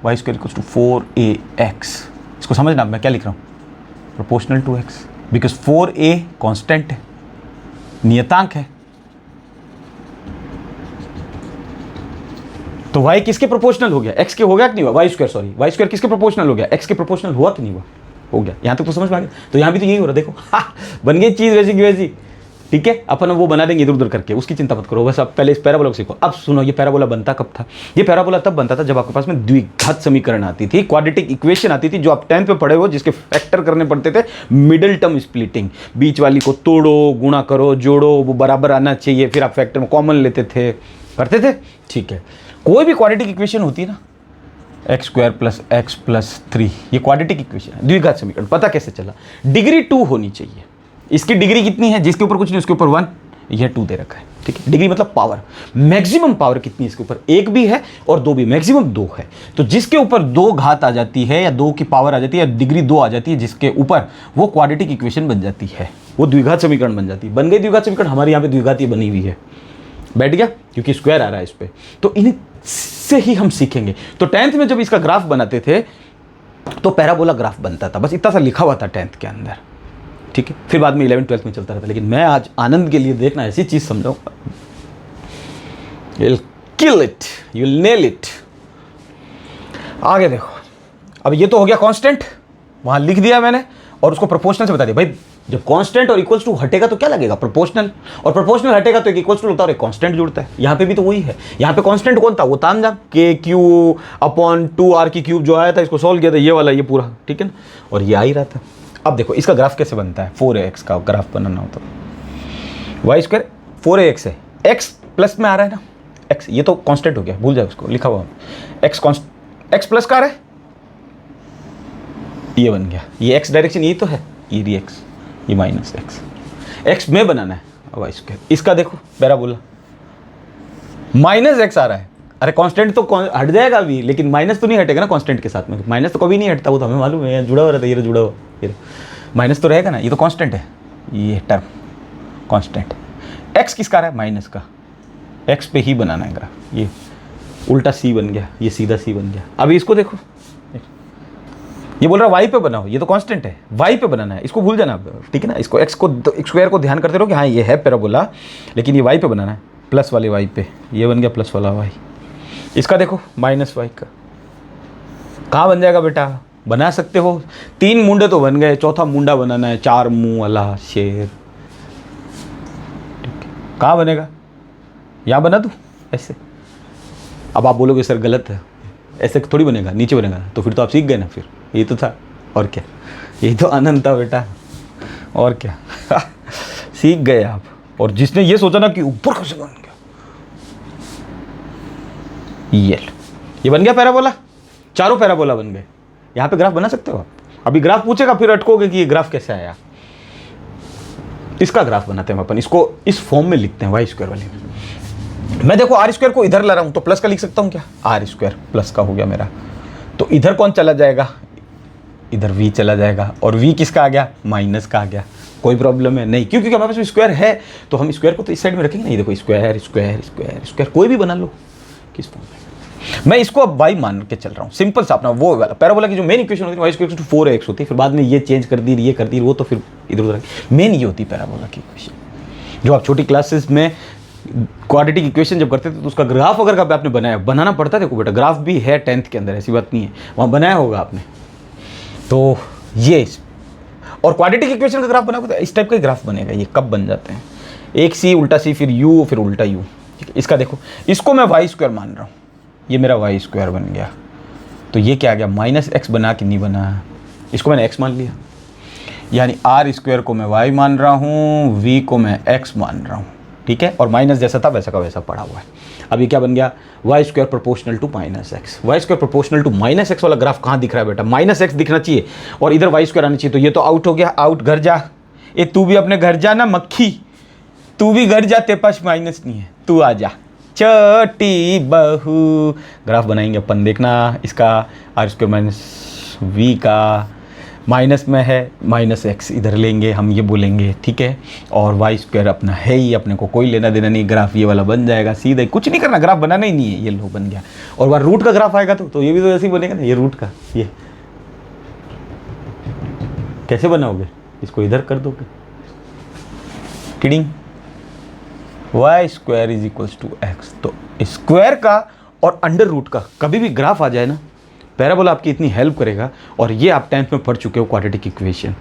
y² = 4ax, इसको समझना। मैं क्या लिख रहा हूँ, proportional to x, because 4a constant है, नियतांक है। तो y किसके प्रोपोर्शनल हो गया, x के हो गया कि नहीं हुआ, y² किसके प्रोपोर्शनल हो गया, x के प्रोपोर्शनल हुआ कि नहीं हुआ, हो गया। यहाँ तक तो समझ में आ गया। तो यहाँ भी तो यही हो रहा है, देखो बन गई चीज़ वैसी की वैसी। ठीक है, अपन वो बना देंगे इधर उधर करके, उसकी चिंता मत करो, बस अब पहले इस पैराबोला को सीखो। अब सुनो, ये पैराबोला बनता कब था, ये पैराबोला तब बनता था जब आपके पास में द्विघात समीकरण आती थी, क्वाड्रेटिक इक्वेशन आती थी, जो आप 10th में पढ़े हो, जिसके फैक्टर करने पड़ते थे, मिडिल टर्म स्प्लिटिंग, बीच वाली को तोड़ो, गुणा करो, जोड़ो, वो बराबर आना चाहिए, फिर आप फैक्टर में कॉमन लेते थे, करते थे। ठीक है, कोई भी क्वाड्रेटिक इक्वेशन होती है ना, x² + x + 3, ये क्वाड्रेटिक इक्वेशन है, द्विघात समीकरण। पता कैसे चला, डिग्री 2 होनी चाहिए। इसकी डिग्री कितनी है, जिसके ऊपर कुछ नहीं उसके ऊपर 1, यह 2 दे रखा है। ठीक है, डिग्री मतलब पावर, मैक्सिमम पावर कितनी है इसके ऊपर, 1 भी है और 2 भी, मैक्सिमम 2 है। तो जिसके ऊपर 2 घात आ जाती है या 2 की पावर आ जाती है या डिग्री 2 आ जाती है जिसके ऊपर, वो क्वाड्रेटिक इक्वेशन बन जाती है, वो द्विघात समीकरण बन जाती है। बन गई द्विघात समीकरण, हमारे यहाँ पे द्विघात बनी हुई है, बैठ गया, क्योंकि स्क्वायर आ रहा है इस पर। तो इन्हीं से ही हम सीखेंगे। तो 10th में जब इसका ग्राफ बनाते थे तो पैराबोला ग्राफ बनता था, बस इतना सा लिखा हुआ था 10th के अंदर। ठीक है, फिर बाद में 11th 12th में चलता रहता, लेकिन मैं आज आनंद के लिए देखना ऐसी चीज समझाऊंगा, you'll kill it, you'll nail it। आगे देखो, अब ये तो हो गया कांस्टेंट, वहां लिख दिया मैंने, और उसको प्रोपोर्शनल से बता दिया। भाई जब कांस्टेंट और इक्वल्स टू हटेगा तो क्या लगेगा, प्रोपोर्शनल, और प्रोपोर्शनल हटेगा तो एक इक्वल्स टू होता है और एक कांस्टेंट जुड़ता है। यहाँ पे भी तो वही है। यहाँ पे कांस्टेंट कौन था, वो तामझाम KQ/2R³ जो आया था, इसको सॉल्व किया था, ये वाला, ये पूरा। ठीक है ना, और ये आ ही रहा था। अब देखो इसका ग्राफ कैसे बनता है, 4ax का ग्राफ बनाना होता है, y² 4ax है, x प्लस में आ रहा है ना, x ये तो कांस्टेंट हो गया, भूल जाए उसको, लिखा हुआ x प्लस का आ रहा है, ये बन गया, ये x डायरेक्शन यही तो है, ये x, ये -x में बनाना है y²। इसका देखो पैराबोला, -x आ रहा है, अरे कांस्टेंट तो हट जाएगा अभी, लेकिन माइनस तो नहीं हटेगा ना कांस्टेंट के साथ में, माइनस तो कभी नहीं हटता, वो तो हमें मालूम है, जुड़ा हुआ रहता है, ये जुड़ा हुआ, ये माइनस तो रहेगा ना, ये तो कांस्टेंट है, ये टर्म कांस्टेंट। x किसका आ रहा है, माइनस का, x पे ही बनाना है ग्राफ। ये उल्टा c बन गया, ये सीधा c बन गया। अभी इसको देखो, ये बोल रहा है y पे बनाओ, ये तो कांस्टेंट है, y पे बनाना है, इसको भूल जाना। ठीक है ना, इसको x को स्क्वायर को ध्यान करते रहो कि हाँ ये है पैराबोला, लेकिन ये y पे बनाना है, प्लस वाले y पे, ये बन गया प्लस वाला y। इसका देखो -y का, कहाँ बन जाएगा बेटा, बना सकते हो, 3 मुंडे तो बन गए, चौथा मुंडा बनाना है, 4 मुंह वाला शेर। ठीक है, कहाँ बनेगा, यहाँ बना दूँ ऐसे। अब आप बोलोगे सर गलत है, ऐसे थोड़ी बनेगा, नीचे बनेगा। तो फिर तो आप सीख गए ना, फिर ये तो था और क्या, यही तो आनंद था बेटा और क्या सीख गए आप। और जिसने ये सोचा ना कि ऊपर कैसे बन गया, ये बन गया पैराबोला, चारों पैराबोला बन गए। यहाँ पे ग्राफ बना सकते हो आप। अभी ग्राफ पूछेगा फिर अटकोगे कि ये ग्राफ कैसे आया। इसका ग्राफ बनाते हैं अपन, इसको इस फॉर्म में लिखते हैं वाई स्क्वायर वाले में। मैं देखो आर स्क्वायर को इधर ला रहा हूं तो प्लस का लिख सकता हूं क्या, आर स्क्वायर प्लस का हो गया मेरा। तो इधर कौन चला जाएगा, इधर v चला जाएगा, और v किसका आ गया, माइनस का आ गया। कोई प्रॉब्लम है नहीं, क्योंकि हमारे पास स्क्वायर है तो हम स्क्वायर को तो इस साइड में रखेंगे। नहीं देखो स्क्वायर स्क्वायर स्क्वायर स्क्वायर कोई भी बना लो किस फॉर्म में। मैं इसको अब y मान के चल रहा हूँ, सिंपल सा अपना वो वाला पैराबोला की जो मेन इक्वेशन होती है y स्क्वायर टू 4x होती है। फिर बाद में ये चेंज कर दी, ये कर दी, वो तो फिर इधर उधर। मेन ये होती है पैराबोला की इक्वेशन, जो आप छोटी क्लासेस में क्वाड्रेटिक इक्वेशन जब करते थे तो उसका ग्राफ अगर कभी आपने बनाना पड़ता है। देखो बेटा ग्राफ भी है 10th के अंदर, ऐसी बात नहीं है, वहाँ बनाया होगा आपने। तो ये और क्वाड्रेटिक इक्वेशन का ग्राफ बना होगा, इस टाइप का ग्राफ बनेगा। ये कब बन जाते हैं, एक सी उल्टा सी फिर यू फिर उल्टा यू। इसका देखो, इसको मैं वाई स्क्वायर मान रहा हूँ, ये मेरा वाई स्क्वायर बन गया। तो ये क्या आ गया, माइनस एक्स बना कि नहीं बना, इसको मैंने एक्स मान लिया। यानी आर स्क्वायर को मैं वाई मान रहा हूँ, वी को मैं एक्स मान रहा हूँ, ठीक है। और माइनस जैसा था वैसा का वैसा पड़ा हुआ है। अब ये क्या बन गया, Y square proportional to minus X. Y square proportional to minus X वाला ग्राफ कहाँ दिख रहा है बेटा, माइनस एक्स दिखना चाहिए और इधर वाई स्क्वायर आना चाहिए। तो ये तो आउट हो गया, आउट, घर जा। ये तू भी अपने घर जा ना मक्खी, तू भी घर जा, तेरे पास माइनस नहीं है, तू आ जा छोटी बहू। ग्राफ बनाएंगे अपन, देखना इसका आर स्क्वायर माइनस वी का माइनस में है, माइनस एक्स इधर लेंगे हम, ये बोलेंगे ठीक है। और वाई स्क्वायर अपना है ही, अपने को कोई लेना देना नहीं, ग्राफ ये वाला बन जाएगा सीधा, कुछ नहीं करना, ग्राफ बनाना ही नहीं है। ये लो बन गया। और वह रूट का ग्राफ आएगा तो ये भी तो ऐसे ही बनेगा ना, ये रूट का। ये कैसे बनाओगे, इसको इधर कर दोगे, kidding. Y square is equals to X. तो स्क्वायर का और अंडर रूट का कभी भी ग्राफ आ जाए ना, पैराबोला आपकी इतनी हेल्प करेगा। और ये आप 10th में पढ़ चुके हो, क्वाड्रेटिक इक्वेशन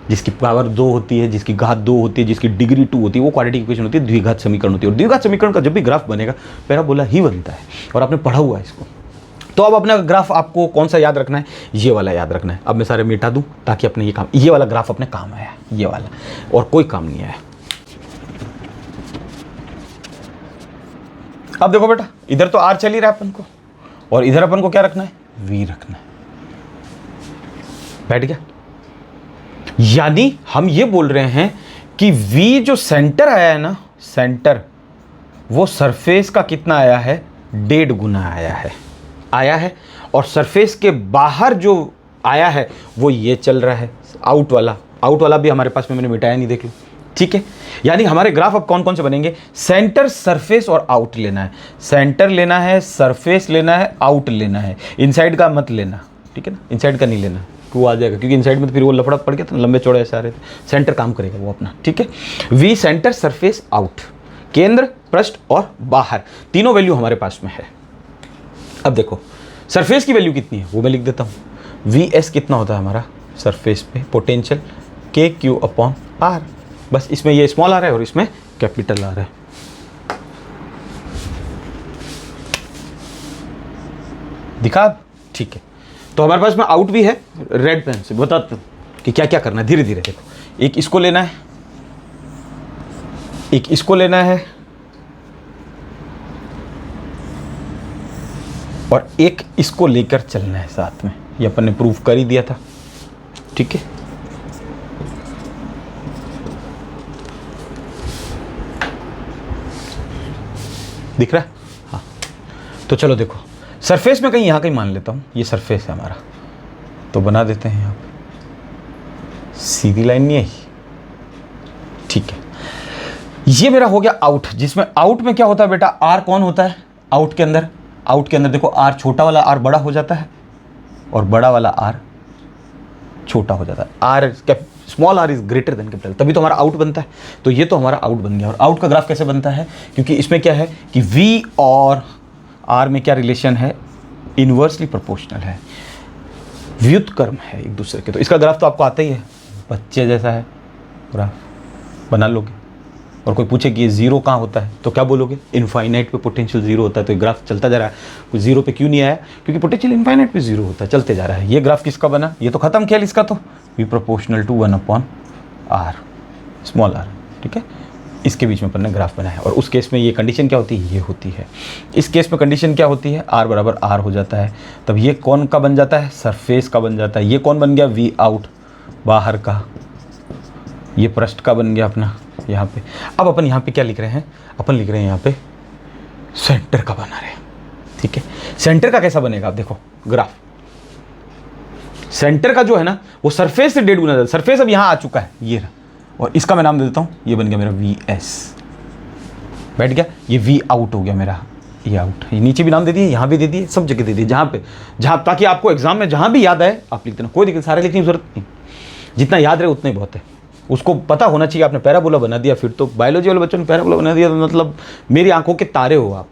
जिसकी पावर 2 होती है, जिसकी घात 2 होती है, जिसकी डिग्री 2 होती है, वो क्वाड्रेटिक इक्वेशन होती है, द्विघात समीकरण होती है। और द्विघात समीकरण का जब भी ग्राफ बनेगा पैराबोला ही बनता है, और आपने पढ़ा हुआ है इसको। तो अब अपना ग्राफ आपको कौन सा याद रखना है, ये वाला याद रखना है। अब मैं सारे मिटा दूँ ताकि अपने ये काम, ये वाला ग्राफ अपने काम आया, ये वाला, और कोई काम नहीं आया। अब देखो बेटा, इधर तो आर चल ही रहा है अपन को, और इधर अपन को क्या रखना है, वी रखना है। बैठ गया। यानी हम ये बोल रहे हैं कि वी जो सेंटर आया है ना, सेंटर, वो सरफेस का कितना आया है, 1.5 गुना आया है। और सरफेस के बाहर जो आया है वो ये चल रहा है, आउट वाला भी हमारे पास में मैंने मिटाया नहीं, देख लो, ठीक है। यानी हमारे ग्राफ अब कौन कौन से बनेंगे, सेंटर, सरफेस और आउट लेना है। सेंटर लेना है, सरफेस लेना है, आउट लेना है। इनसाइड का मत लेना, ठीक है ना, इनसाइड का नहीं लेना, वो आ जाएगा, क्योंकि इनसाइड में तो फिर वो लफड़ा पड़ गया था, लंबे चौड़े ऐसे आ रहे थे। सेंटर काम करेगा वो अपना, ठीक है। वी सेंटर, सरफेस, आउट, केंद्र, पृष्ठ और बाहर, तीनों वैल्यू हमारे पास में है। अब देखो सरफेस की वैल्यू कितनी है वो मैं लिख देता हूँ। वी एस कितना होता है हमारा सरफेस पे पोटेंशियल, के क्यू अपॉन आर। बस इसमें ये स्मॉल आ रहा है और इसमें कैपिटल आ रहा है। दिखा, ठीक है। तो हमारे पास में आउट भी है, रेड पेन से बताते हैं कि क्या क्या करना है, धीरे धीरे देखो। एक इसको लेना है, एक इसको लेना है, और एक इसको लेकर चलना है साथ में। ये अपन ने प्रूफ कर ही दिया था, ठीक है। दिख रहा है, हाँ। तो चलो देखो, सरफेस में कहीं यहाँ कहीं मान लेता हूँ, ये सरफेस है हमारा, तो बना देते हैं यहाँ पे सीधी लाइन नहीं आई, ठीक है। ये मेरा हो गया आउट, जिसमें आउट में क्या होता है बेटा, आर कौन होता है आउट के अंदर, आउट के अंदर देखो आर, छोटा वाला आर बड़ा हो जाता है और बड़ा वाला आर छोटा हो जाता है। R small R is greater than capital, तभी तो हमारा आउट बनता है। तो ये तो हमारा आउट बन गया। और आउट का ग्राफ कैसे बनता है, क्योंकि इसमें क्या है कि वी और आर में क्या रिलेशन है, इनवर्सली प्रोपोर्शनल है, व्युत्क्रम है एक दूसरे के। तो इसका ग्राफ तो आपको आता ही है, बच्चे जैसा है ग्राफ, बना लोगे, और कोई पूछे कि ये जीरो कहाँ होता है तो क्या बोलोगे? इनफाइनाइट पे पोटेंशियल जीरो होता है। तो ये ग्राफ चलता जा रहा है, कुछ जीरो पे क्यों नहीं आया? क्योंकि पोटेंशियल इनफाइनाइट पे जीरो होता है, चलते जा रहा है। ये ग्राफ किसका बना? ये तो खत्म खेल इसका तो, V proportional to 1/r, small r, ठीक है। इसके बीच में अपन ने ग्राफ बनाया और उस केस में ये कंडीशन क्या होती है? ये होती है। इस केस में कंडीशन क्या होती है? r बराबर r हो जाता है। तब ये कौन का बन जाता है? सरफेस का बन जाता है। ये कौन बन गया? V आउट, बाहर का। ये पृष्ठ का बन गया अपना यहाँ पे। अब अपन यहाँ पे क्या लिख रहे हैं? अपन लिख रहे हैं यहाँ पे सेंटर का बना रहे हैं, ठीक है। सेंटर का कैसा बनेगा? आप देखो ग्राफ, सेंटर का जो है ना वो सरफेस से 1.5 गुना ज़्यादा। सरफेस अब यहाँ आ चुका है, ये रहा, और इसका मैं नाम दे देता हूँ, ये बन गया मेरा VS, बैठ गया। ये V आउट हो गया मेरा, ये आउट। ये नीचे भी नाम दे दिए, यहाँ भी दे दिए, सब जगह दे दिए, जहाँ ताकि आपको एग्जाम में जहाँ भी याद आए आप लिख देना, कोई दिक्कत, सारे लिखने की जरूरत नहीं, जितना याद रहे उतना ही बहुत है। उसको पता होना चाहिए। आपने पैराबोला बना दिया, फिर तो बायोलॉजी वाले बच्चों ने पैराबोला बना दिया, तो मतलब मेरी आंखों के तारे हो आप।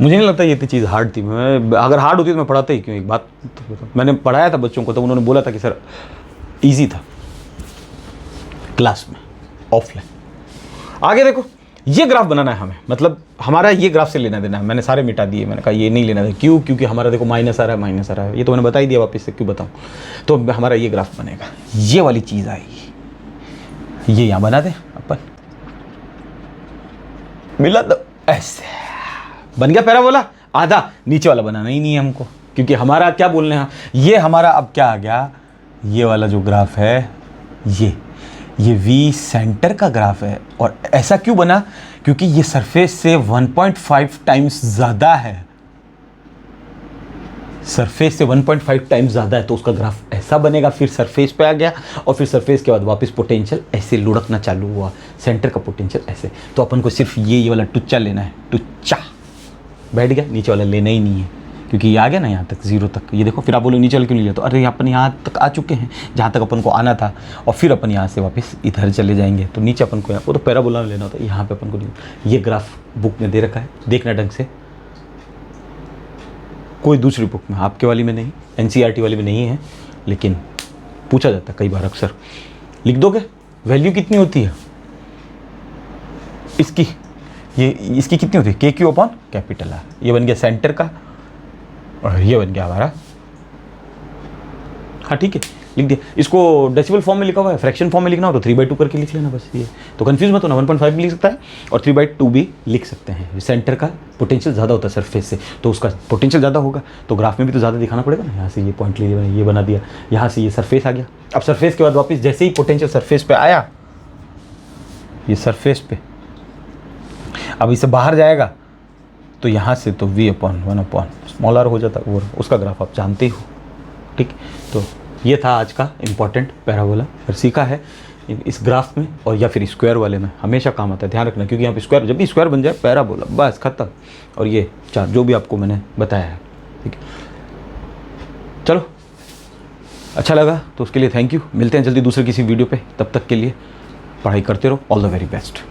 मुझे नहीं लगता ये इतनी चीज़ हार्ड थी। मैं अगर हार्ड होती तो मैं पढ़ाता ही क्यों? एक बात तो मैंने पढ़ाया था बच्चों को, तो उन्होंने बोला था कि सर ईजी था क्लास में, ऑफलाइन। आगे देखो, ये ग्राफ बनाना है हमें, मतलब हमारा ये ग्राफ से लेना देना है। मैंने सारे मिटा दिए, मैंने कहा ये नहीं लेना था। क्यों? क्योंकि हमारा देखो माइनस आ रहा है, माइनस आ रहा है, ये तो मैंने बता ही दिया, वापस से क्यों बताऊँ। तो हमारा ये ग्राफ बनेगा, ये वाली चीज़ आएगी, ये यहाँ बना दे अपन, मिला तो ऐसे बन गया पैराबोला। आधा नीचे वाला बनाना ही नहीं है हमको, क्योंकि हमारा क्या बोलने हैं, ये हमारा अब क्या आ गया, ये वाला जो ग्राफ है ये V सेंटर का ग्राफ है। और ऐसा क्यों बना? क्योंकि ये सरफेस से 1.5 टाइम्स ज़्यादा है, सरफेस से 1.5 टाइम्स ज़्यादा है, तो उसका ग्राफ ऐसा बनेगा। फिर सरफेस पे आ गया और फिर सरफेस के बाद वापस पोटेंशियल ऐसे लुढ़कना चालू हुआ, सेंटर का पोटेंशियल ऐसे। तो अपन को सिर्फ ये वाला टुच्चा लेना है, टुच्चा बैठ गया, नीचे वाला लेना ही नहीं है, क्योंकि ये आ गया ना यहाँ तक, जीरो तक। ये देखो, फिर आप बोलो नीचे वाला क्यों नहीं लिया? तो अरे अपन यहाँ तक आ चुके हैं जहाँ तक अपन को आना था, और फिर अपन यहाँ से वापस इधर चले जाएंगे, तो नीचे अपन को वो तो पैराबोला लेना होता है, यहाँ पे अपन को नहीं। ये ग्राफ बुक में दे रखा है, देखना ढंग से, कोई दूसरी बुक में, आपके वाली में नहीं, NCERT वाली में नहीं है, लेकिन पूछा जाता है कई बार, अक्सर। लिख दोगे वैल्यू कितनी होती है इसकी? ये इसकी कितनी होती है? KQ upon capital R। ये बन गया सेंटर का, और ये बन गया हमारा, हाँ ठीक है, लिख दिया। इसको डेसिमल फॉर्म में लिखा हुआ है, फ्रैक्शन फॉर्म में लिखना हो तो 3/2 करके लिख लेना बस। ये तो कंफ्यूज मत होना, 1.5 भी लिख सकता है और 3/2 भी लिख सकते हैं। सेंटर का पोटेंशियल ज़्यादा होता है सरफेस से, तो उसका पोटेंशियल ज़्यादा होगा, तो ग्राफ में भी तो ज़्यादा दिखाना पड़ेगा ना। यहाँ से ये पॉइंट ले लिया, ये बना दिया, यहाँ से ये सरफेस आ गया। अब सरफेस के बाद वापस जैसे ही पोटेंशियल सरफेस पे आया, ये सरफेस पे, अब इसे बाहर जाएगा तो यहाँ से तो V/1/r हो जाता है, और उसका ग्राफ आप जानते ही हो, ठीक। तो ये था आज का इम्पॉर्टेंट पैराबोला। फिर सीखा है इस ग्राफ में और या फिर स्क्वायर वाले में हमेशा काम आता है, ध्यान रखना, क्योंकि यहाँ पे स्क्वायर, जब भी स्क्वायर बन जाए पैराबोला, बस खत्म। और ये चार जो भी आपको मैंने बताया है, ठीक है। चलो, अच्छा लगा तो उसके लिए थैंक यू। मिलते हैं जल्दी दूसरे किसी वीडियो पे, तब तक के लिए पढ़ाई करते रहो। All the very best.